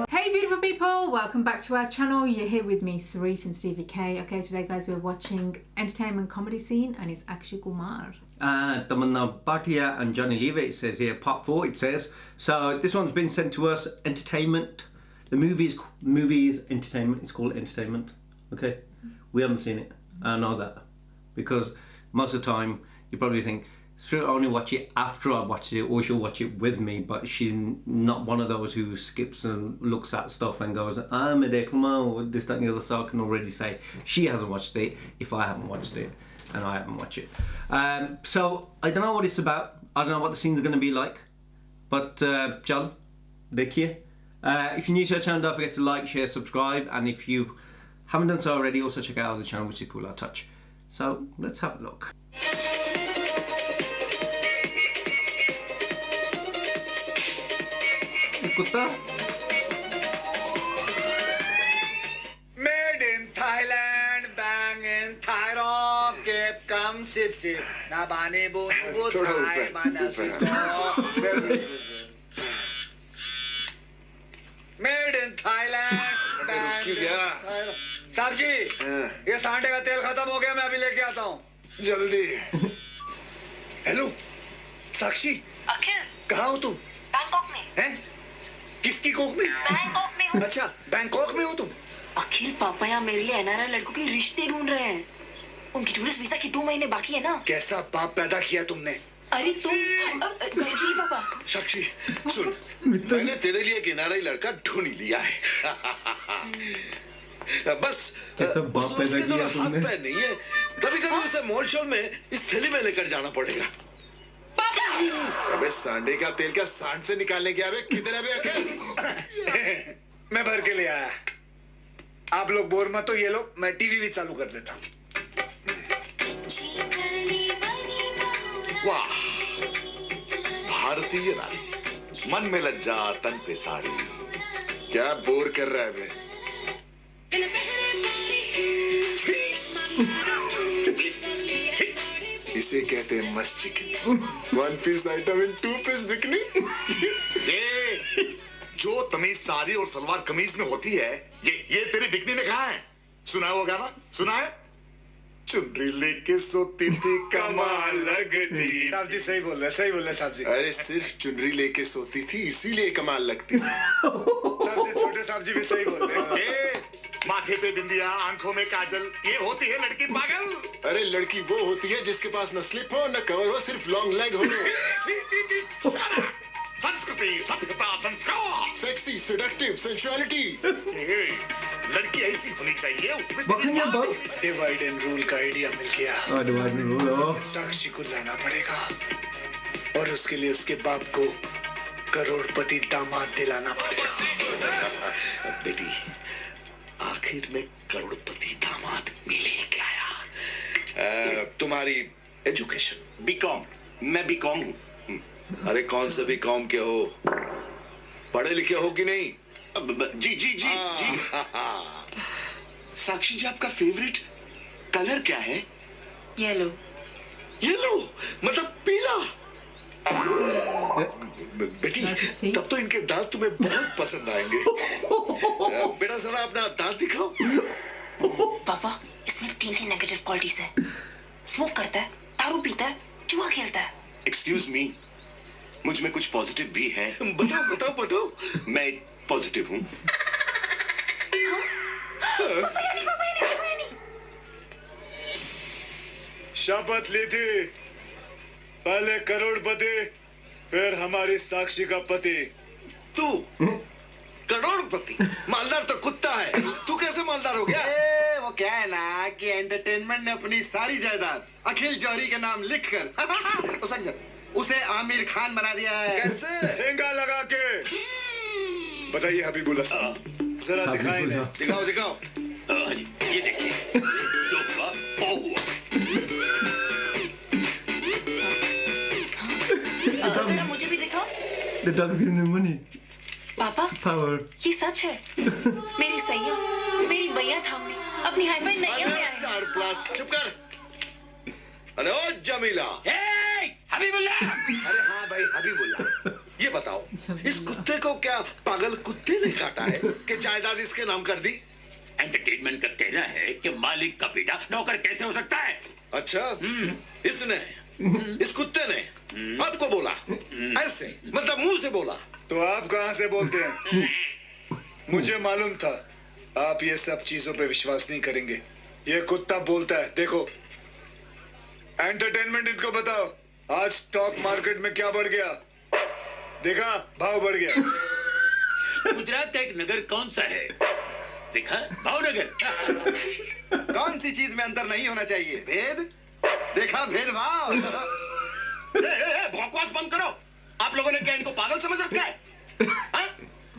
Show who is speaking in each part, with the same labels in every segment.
Speaker 1: Hey beautiful people, welcome back to our channel. You're here with me, Sarit and Stevie K. Okay, today guys we're watching entertainment comedy scene and it's Akshay Kumar.
Speaker 2: Tamannaah Bhatia and Johnny Lever, it says here, part 4 it says. So this one's been sent to us, entertainment. The movie is entertainment, it's called entertainment. Okay, we haven't seen it, I know that. Because most of the time you probably think, she'll only watch it after I've watched it, or she'll watch it with me, but she's not one of those who skips and looks at stuff and goes, I'm a declama, this, that and the other, so I can already say she hasn't watched it if I haven't watched it, and I haven't watched it. So, I don't know what it's about, I don't know what the scenes are going to be like, but, chal, dekhiye. If you're new to our channel, don't forget to like, share, subscribe, and if you haven't done so already, also check out our other channel, which is Cool Art Touch. So, let's have a look. कुत्ता
Speaker 3: Made in Thailand, bang in Thailand, keep come sit sit. Na bani bu bu Thai mana sisko. Made in Thailand, bang in Thailand. साहब जी, ये सांडे का तेल खत्म हो गया, मैं अभी लेके आता हूँ. जल्दी. हेलो, साक्षी.
Speaker 4: अखिल.
Speaker 3: कहाँ हो तुम?
Speaker 4: बैंकॉक में.
Speaker 3: हैं? किसकी कोख में?
Speaker 4: बैंकॉक में हूँ.
Speaker 3: अच्छा, बैंकॉक में हो तुम?
Speaker 4: अखिल, पापा यहाँ मेरे लिए एनआरआई लड़कों के रिश्ते ढूंढ रहे हैं. उनकी टूरिस्ट वीजा की 2 महीने बाकी है ना.
Speaker 3: कैसा बाप पैदा किया तुमने?
Speaker 4: अरे तुम जी पापा.
Speaker 3: साक्षी सुन, मैंने तेरे लिए एक एनआरआई लड़का ढूंढ लिया है. बस
Speaker 2: कैसा बाप पैदा किया तुमने?
Speaker 3: हाथ पैर नहीं है, कभी कभी उसे मॉल शॉल में इस थैली में लेकर जाना पड़ेगा. अबे सांडे का तेल क्या सांड से निकालने गया? किधर है बे अखिल? मैं भर के ले आया. आप लोग बोर मत हो, ये लो, मैं टीवी भी चालू कर देता हूँ. वाह, भारतीय नारी, मन में लज्जा तन पे साड़ी. क्या बोर कर रहा है बे? इसे कहते हैं मस्त chicken. 1 piece item in 2 piece bikini. जो तमीज साड़ी और सलवार कमीज में होती है, ये तेरी बिकनी में कहा है? सुना है वो गाना? सुना है? चुनरी लेके सोती थी कमाल लगती. साहब जी सही बोल रहे साहब जी. अरे सिर्फ चुनरी लेके सोती थी इसीलिए कमाल लगती. साहब जी, छोटे साहब जी भी सही बोल रहे हैं. माथे पे बिंदिया, आंखों में काजल, ये होती है लड़की पागल. अरे लड़की वो होती है जिसके पास न स्लिप हो न कवर हो, सिर्फ लॉन्ग लेग हो. संस्कृति, सभ्यता, संस्कार, सेक्सी, सेडक्टिव, सेंसुअलिटी. लड़की ऐसी होनी चाहिए. डिवाइड एंड रूल का आइडिया मिल गया.
Speaker 2: Divide and rule.
Speaker 3: साक्षी को लाना पड़ेगा और उसके लिए उसके बाप को करोड़पति दामाद दिलाना पड़ेगा. बेटी, आखिर में करोड़पति दामाद मिल ही गया. तुम्हारी एजुकेशन? बीकॉम. मैं बीकॉम हूँ. अरे कौन से बीकॉम के हो? पढ़े लिखे हो कि नहीं? जी जी जी जी. साक्षी जी, आपका फेवरेट कलर क्या है?
Speaker 4: येलो.
Speaker 3: येलो मतलब पीला. बेटी, तब तो इनके दांत तुम्हें बहुत पसंद आएंगे. बेटा जरा अपना दांत दिखाओ.
Speaker 4: पापा, इसमें 3 नेगेटिव क्वालिटीज है. स्मोक करता है, दारू पीता है, जुआ खेलता है.
Speaker 3: एक्सक्यूज मी, मुझ में कुछ पॉजिटिव भी है. बताओ. मैं पॉजिटिव हूँ. शपथ ली थी, पहले करोड़पति फिर हमारी साक्षी का पति. तू करोड़पति? मालदार तो कुत्ता है, तू कैसे मालदार हो गया? वो क्या है ना कि एंटरटेनमेंट ने अपनी सारी जायदाद अखिल जौहरी के नाम लिखकर उसे आमिर खान बना दिया है. कैसे? ठेंगा लगा के. बताइए हबीबुल्लाह साहब, जरा दिखाएं. दिखाओ. ये देखिए,
Speaker 4: जरा मुझे भी दिखाओ.
Speaker 2: The dog giving me money.
Speaker 4: पापा,
Speaker 2: Power.
Speaker 4: ये सच है. मेरी सैया, मेरी भैया थामने अपनी हाईफाई नैया में आई.
Speaker 3: Star plus. चुप कर. अरे ओ जमीला. हबीबुल्लाह. अरे हाँ भाई हबीबुल्लाह. ये बताओ, इस कुत्ते को क्या पागल कुत्ते ने काटा है कि जायदाद इसके नाम कर दी?
Speaker 5: एंटरटेनमेंट का कहना है कि मालिक का बेटा नौकर कैसे हो सकता है?
Speaker 3: अच्छा, इसने, इस कुत्ते ने आपको बोला ऐसे, मतलब मुंह से बोला? तो आप कहां से बोलते हैं? मुझे मालूम था आप ये सब चीजों पे विश्वास नहीं करेंगे। ये कुत्ता बोलता है, देखो। एंटरटेनमेंट इनको बताओ, आज स्टॉक मार्केट में क्या बढ़ गया? देखा, भाव बढ़ गया।
Speaker 5: गुजरात का एक नगर कौन सा है? देखा, भावनगर।
Speaker 3: कौन सी चीज में अंतर नहीं होना चाहिए? भेद? देखा, भेदभाव।
Speaker 5: बकवास बंद करो। आप लोगों ने क्या इनको पागल समझ रखा है? हाँ?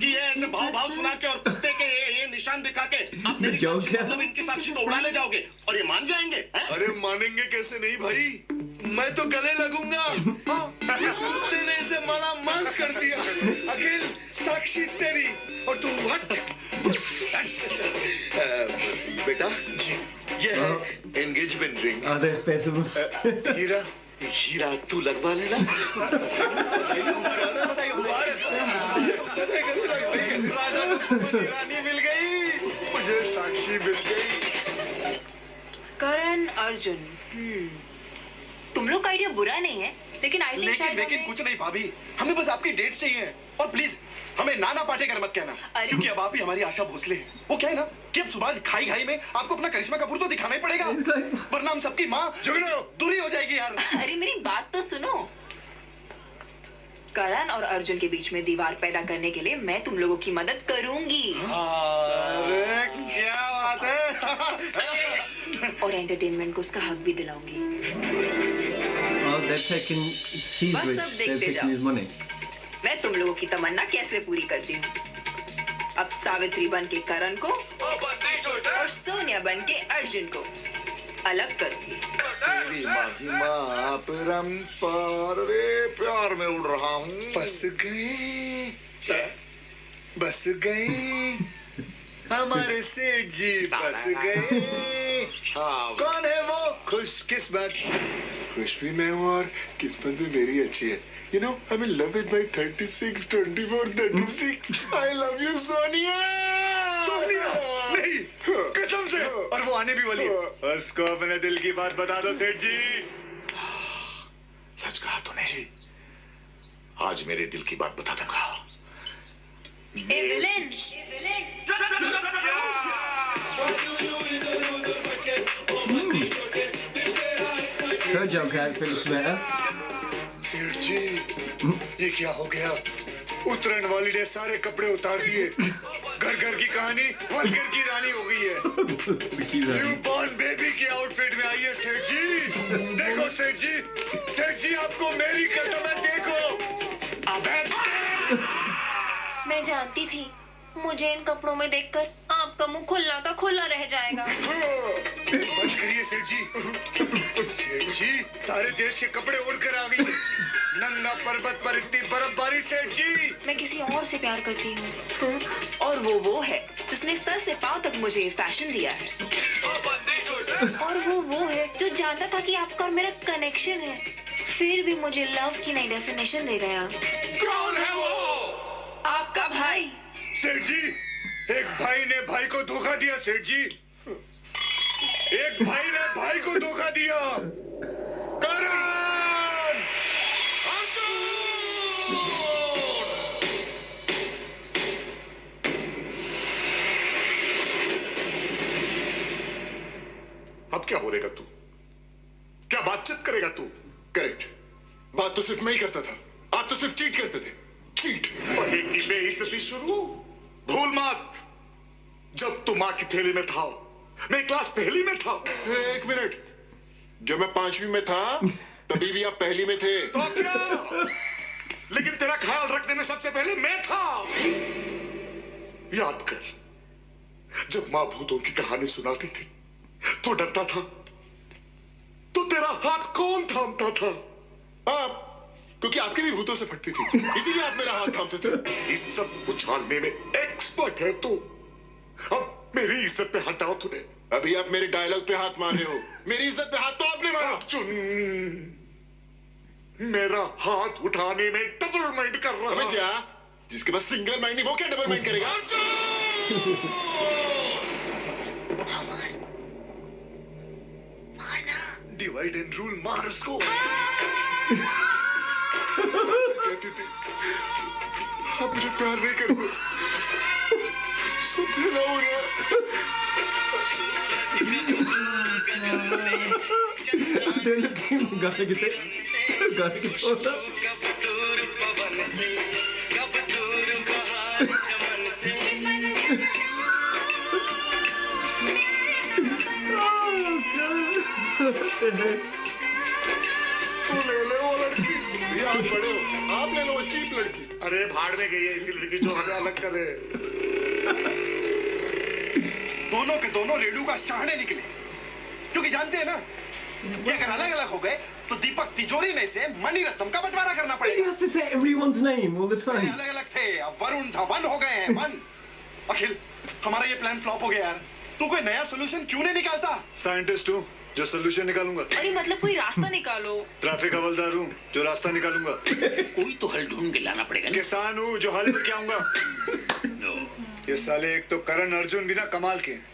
Speaker 5: कि ये ऐसे भाव सुना के और कुत्ते के ये निशान दिखा के आप मेरी साक्षी, मतलब इनकी साक्षी को उड़ाने जाओगे और ये मान जाएंगे?
Speaker 3: अरे मानेंगे कैसे नहीं भाई, मैं तो गले लगूंगा। हाँ, इस कुत्ते ने इसे मालामाल कर दिया। अखिल, साक्षी तेरी और तू हट। बेटा जी, ये है एंगेजमेंट रिंग।
Speaker 2: अरे पैसे
Speaker 3: हीरा, हीरा तू लगवा लेना। रानी मिल गई, मुझे साक्षी मिल गई।
Speaker 4: करण अर्जुन, तुम लोग का आइडिया बुरा नहीं है, लेकिन आई थिंक शायद
Speaker 3: लेकिन कुछ नहीं भाभी, हमें बस आपकी डेट्स चाहिए। और प्लीज हमें नाना पाटेकर मत कहना, क्योंकि अब आप ही हमारी आशा भोसले हैं। वो क्या है ना कि अब सुबह खाई खाई में आपको अपना करिश्मा कपूर तो दिखाना ही पड़ेगा, वरना हम सबकी माँ झगड़ो दूरी हो जाएगी यार।
Speaker 4: अरे मेरी बात तो सुनो। करण और अर्जुन के बीच में दीवार पैदा करने के लिए मैं तुम लोगों की मदद करूंगी।
Speaker 3: अरे क्या बात है।
Speaker 4: और एंटरटेनमेंट को उसका हक भी दिलाऊंगी।
Speaker 2: They're taking, he's
Speaker 4: बस
Speaker 2: rich,
Speaker 4: अब
Speaker 2: they're
Speaker 4: देखते
Speaker 2: taking his
Speaker 4: जाओ।
Speaker 2: money.
Speaker 4: मैं तुम लोगों की तमन्ना कैसे पूरी करती हूँ। अब सावित्री बन के करण को और सोनिया बन के अर्जुन को अलग करती।
Speaker 3: तेरी माँ की माँ परम्पर, रे प्यार में उड़ रहा हूँ। बस गए, बस गए हमारे सेठ जी, बस गए। कौन है वो खुशकिस्मत? खुश भी मैं हूँ और किस्मत भी मेरी अच्छी है। You know, I'm in love with my 36, 24, 36. I love you, Sonia. Sonia? नहीं, कसम से। और वो आने भी वाली है। उसको अपने दिल की बात बता दो सेठ जी।
Speaker 6: सच कहा तूने जी, आज मेरे दिल की बात बता दूंगा।
Speaker 4: A villain,
Speaker 2: Her joke outfit looks better.
Speaker 3: सेठ जी, ये क्या हो गया? उतरन वाली ने सारे कपड़े उतार दिए। घर घर की कहानी वलगर की रानी हो गई है। न्यूबॉर्न बेबी की आउटफिट में आई है सेठ जी। देखो सेठ जी, सेठ जी आपको मेरी कसम है, देखो। अबे
Speaker 4: मैं जानती थी मुझे इन कपड़ों में देखकर आपका मुंह खुला का खुला रह जाएगा।
Speaker 3: बस करिए सेठ जी। सेठ जी, सारे देश के कपड़े उड़ कर आ गई। नंगा पर्वत पर इतनी बर्फबारी सेठ जी।
Speaker 4: मैं किसी और से प्यार करती हूँ और वो है जिसने सर से पांव तक मुझे फैशन दिया है। और वो है जो जानता था कि आपका और मेरा कनेक्शन है, फिर भी मुझे लव की नई डेफिनेशन दे गया।
Speaker 3: कौन है वो?
Speaker 4: आपका भाई।
Speaker 3: सेठ जी, एक भाई ने भाई को धोखा दिया सेठ जी। एक भाई ने भाई को धोखा दिया। करण!
Speaker 6: अब क्या बोलेगा तू? क्या बातचीत करेगा तू?
Speaker 3: करेक्ट, बात तो सिर्फ मैं ही करता था, आप तो सिर्फ चीट करते थे। चीट
Speaker 6: पढ़ने की बेइज्जती शुरू। भूल मत, जब तू माँ की थैली में था, मैं क्लास पहली में था।
Speaker 3: एक मिनट, जब मैं 5वीं में था तभी भी आप पहली में थे।
Speaker 6: तो क्या? लेकिन तेरा ख्याल रखने में सबसे पहले मैं था। याद कर, जब माँ भूतों की कहानी सुनाती थी तो डरता था, तो तेरा हाथ कौन थामता था?
Speaker 3: आप, क्योंकि आपकी भी भूतों से फटती थी, इसीलिए आप मेरा हाथ थामते थे।
Speaker 6: इस सब उछालने में एक्सपर्ट है तू। अब मेरी इज्जत पे हाथ डाला तूने।
Speaker 3: अभी आप मेरे डायलॉग पे हाथ मार रहे हो, मेरी इज्जत पे हाथ तो आपने मारा।
Speaker 6: अर्जुन, मेरा हाथ उठाने में डबल माइंड कर रहा
Speaker 5: अबे जा, जिसके पास सिंगल माइंड नहीं वो क्या डबल माइंड करेगा?
Speaker 6: डिवाइड एंड रूल, मार उसको। कहती थी आप मुझे प्यार नहीं करते, सुनते ना हो रहा।
Speaker 2: गाने कितने होता
Speaker 6: तू ले ले वो लड़की, ये आप बड़े हो, आप ले लो वो चीप लड़की। अरे भाड़ में गई है इसी लड़की जो हमें अलग करे।
Speaker 5: दोनों के दोनों रेडू का शाहने निकले, क्योंकि जानते हैं ना कि अगर अलग अलग हो गए तो दीपक तिजोरी में से मणि रत्नम का बंटवारा करना
Speaker 2: He
Speaker 5: पड़ेगा।
Speaker 2: has to say everyone's name all the time.
Speaker 5: अलग अलग थे, अब वरुण धवन हो गए हैं, वन। अखिल, हमारा ये प्लान फ्लॉप हो गया यार। तू कोई नया सोल्यूशन क्यों नहीं निकालता?
Speaker 3: साइंटिस्ट हूँ जो सोल्यूशन निकालूंगा।
Speaker 4: अरे मतलब कोई रास्ता निकालो।
Speaker 3: ट्रैफिक हवलदार हूँ जो रास्ता निकालूंगा।
Speaker 7: कोई तो हल ढूंढ के लाना पड़ेगा ना।
Speaker 3: किसान हूँ जो हल लेके आऊंगा। ये साले एक तो करण अर्जुन भी ना कमाल के हैं।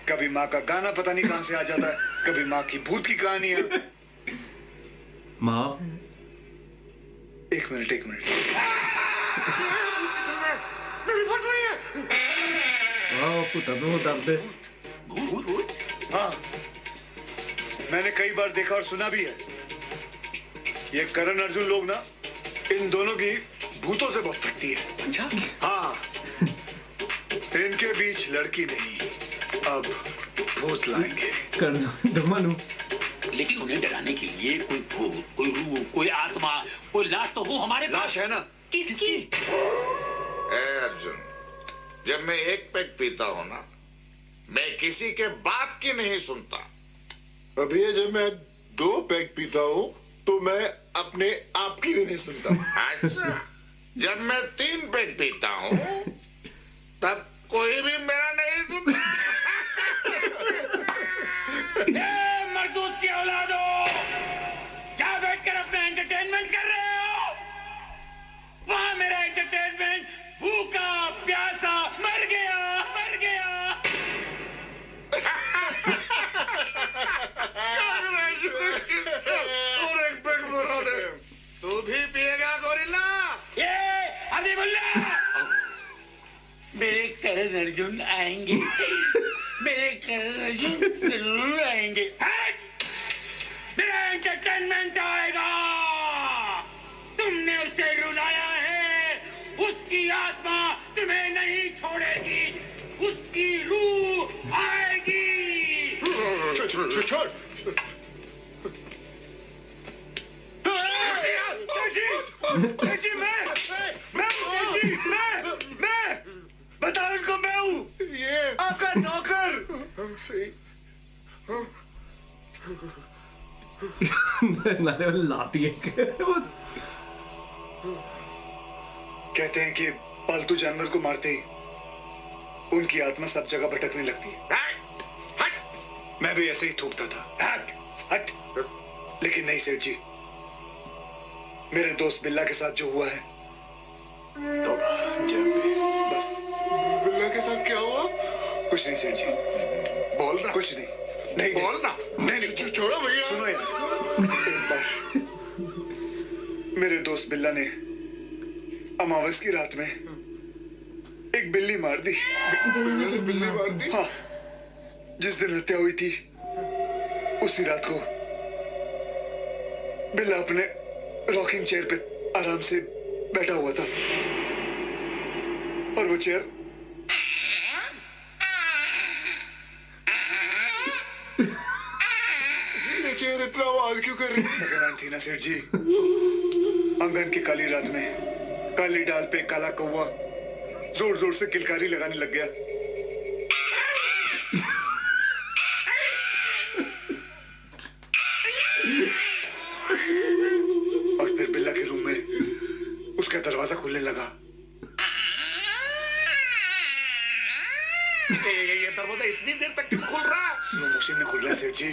Speaker 3: कभी माँ का गाना पता नहीं कहां से आ जाता है, कभी माँ की भूत की कहानी है।
Speaker 2: माँ
Speaker 3: एक मिनट
Speaker 6: मेरी फट रही है।
Speaker 2: पुता में वो दर्द है।
Speaker 3: हाँ, मैंने कई बार देखा और सुना भी है। ये करण अर्जुन लोग ना इन दोनों की भूतों से बहुत लगती है।
Speaker 7: अच्छा,
Speaker 3: हाँ, इनके बीच लड़की नहीं, अब भूत लाएंगे।
Speaker 2: कर दो मनु।
Speaker 7: लेकिन उन्हें डराने के लिए कोई भूत, कोई रूह, कोई आत्मा, कोई लाश तो हो हमारे पास।
Speaker 3: लाश है ना?
Speaker 4: किसकी?
Speaker 6: ए अर्जुन, जब मैं एक पैक पीता हूँ ना, मैं किसी के बाप की नहीं सुनता। अभी जब मैं 2 पैक पीता हूँ तो मैं अपने आप की भी नहीं सुनता। अच्छा, जब मैं 3 पैक पीता हूँ तब कोई भी मेरा नहीं सुनता।
Speaker 7: मरदूत की औलादो, क्या बैठकर अपना एंटरटेनमेंट कर रहे हो? वहां मेरा एंटरटेनमेंट भूखा प्यासा मर गया।
Speaker 6: और एक पैक भरा दे।
Speaker 5: तू भी पिएगा गोरिल्ला?
Speaker 7: ये हबीबुल्ला, मेरे करण अर्जुन आएंगे। मेरे करण अर्जुन जरूर आएंगे। हट! मेरा एंटरटेनमेंट आएगा। तुमने उसे रुलाया है, उसकी आत्मा तुम्हें नहीं छोड़ेगी, उसकी रूह आएगी।
Speaker 6: छोड़।
Speaker 5: सेठी, मैं बताओ इनको, मैं हूँ
Speaker 6: ये
Speaker 5: आपका नौकर।
Speaker 6: सही।
Speaker 2: नाले वाली लाती है।
Speaker 3: कहते हैं कि पालतू जानवर को मारते ही उनकी आत्मा सब जगह भटकने लगती है। मैं भी ऐसे ही थूकता था, हट। लेकिन नहीं सेठ जी, मेरे दोस्त बिल्ला के साथ जो हुआ है, तो बस।
Speaker 6: बिल्ला के साथ क्या हुआ?
Speaker 3: कुछ नहीं सेठ जी,
Speaker 6: बोलना।
Speaker 3: कुछ नहीं
Speaker 6: बोलना।
Speaker 3: नहीं।
Speaker 6: छोड़ो भैया।
Speaker 3: सुनो यार, एक बार मेरे दोस्त बिल्ला ने अमावस की रात में एक बिल्ली मार दी।
Speaker 6: बिल्ली मार दी?
Speaker 3: हाँ, जिस दिन हत्या हुई थी उसी रात को बिल्ला अपने रॉकिंग चेयर पे आराम से बैठा हुआ था और वो चेयर
Speaker 6: ये चेयर इतना आवाज क्यों कर रही?
Speaker 3: सत्यनारायण थी ना सेठ जी। आंगन की काली रात में काली डाल पे काला कौवा जोर जोर से किलकारी लगाने लग गया। और फिर बिल्ला के रूम में उसका दरवाजा खुलने लगा।
Speaker 6: ये दरवाजा इतनी देर तक क्यों खुल रहा?
Speaker 3: स्लो मोशन में खुल रहा है सेठ जी,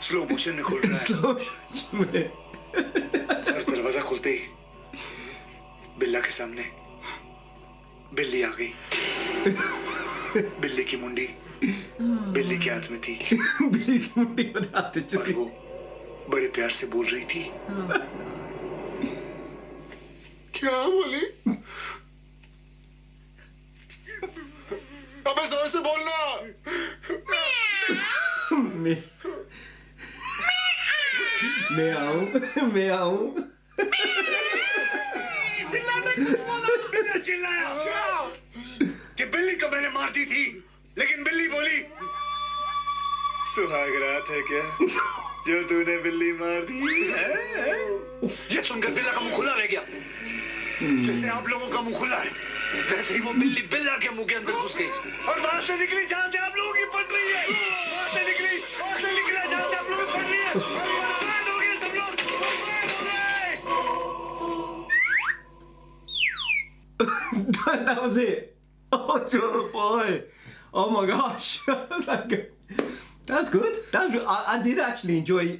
Speaker 3: स्लो मोशन में खुल रहा है। बिल्ला के सामने बिल्ली आ गई। बिल्ली की मुंडी बिल्ली के हाथ में थी
Speaker 2: बिल्ली की मुट्ठी बताते
Speaker 3: और
Speaker 2: चले।
Speaker 3: वो बड़े प्यार से बोल रही थी। क्या बोली? अबे जोर से बोलना।
Speaker 2: मैं आऊं।
Speaker 3: चिल्लाया कि बिल्ली को मैंने मार दी थी, लेकिन बिल्ली बोली सुहाग रात है क्या जो तूने बिल्ली मार दी है? ये सुनकर बिल्ला का मुंह खुला रह गया। जैसे आप लोगों का मुंह खुला है, वैसे ही वो बिल्ली बिल्ला के मुंह के अंदर घुस गई और वहां से निकली जहां से आप लोगों की पट रही है। वहां से निकला जहां से आप लोगों की पट रही है। और बर्बाद हो गए सब लोग, बर्बाद हो गए।
Speaker 2: That was it. Oh, Joe boy. Oh my gosh. That's good. I did actually enjoy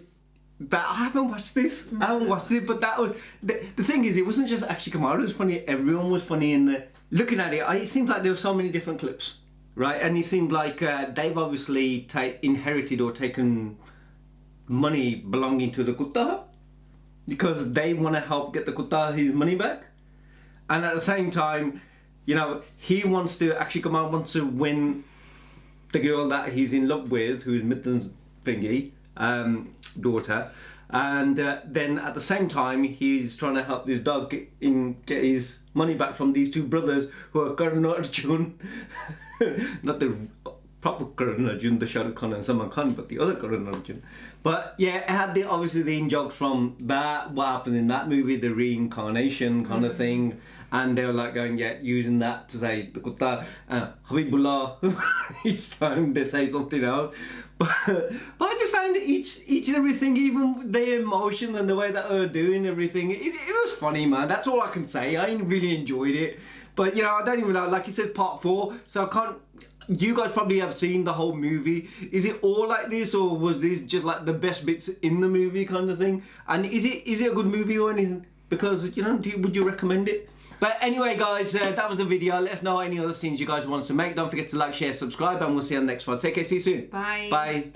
Speaker 2: that. I haven't watched this. I haven't watched it, but that was the thing is, it wasn't just Akshay Kumar who was funny. Everyone was funny in the. Looking at it, it seemed like there were so many different clips, right? And it seemed like they've obviously inherited or taken money belonging to the Kutta because they want to help get the Kutta his money back. And at the same time, you know, Akshay Kumar wants to win the girl that he's in love with, who's Mithan's thingy, daughter. And then at the same time, he's trying to help this dog get his money back from these two brothers who are Karan Arjun. Not the proper Karan Arjun, the Shah Rukh Khan and Salman Khan, but the other Karan Arjun. But yeah, it had obviously the in-joke from that, what happened in that movie, the reincarnation kind of thing. And they were like going, using that to say the Kutta, Habibullah. Each time they say something else. But I just found each and everything, even their emotion and the way that they were doing everything, it was funny, man. That's all I can say. I really enjoyed it. But you know, I don't even know. Like you said, part 4. So I can't. You guys probably have seen the whole movie. Is it all like this, or was this just like the best bits in the movie kind of thing? And is it a good movie or anything? Because you know, would you recommend it? But anyway, guys, that was the video. Let us know any other scenes you guys want us to make. Don't forget to like, share, subscribe, and we'll see you on the next one. Take care. See you soon.
Speaker 1: Bye.
Speaker 2: Bye.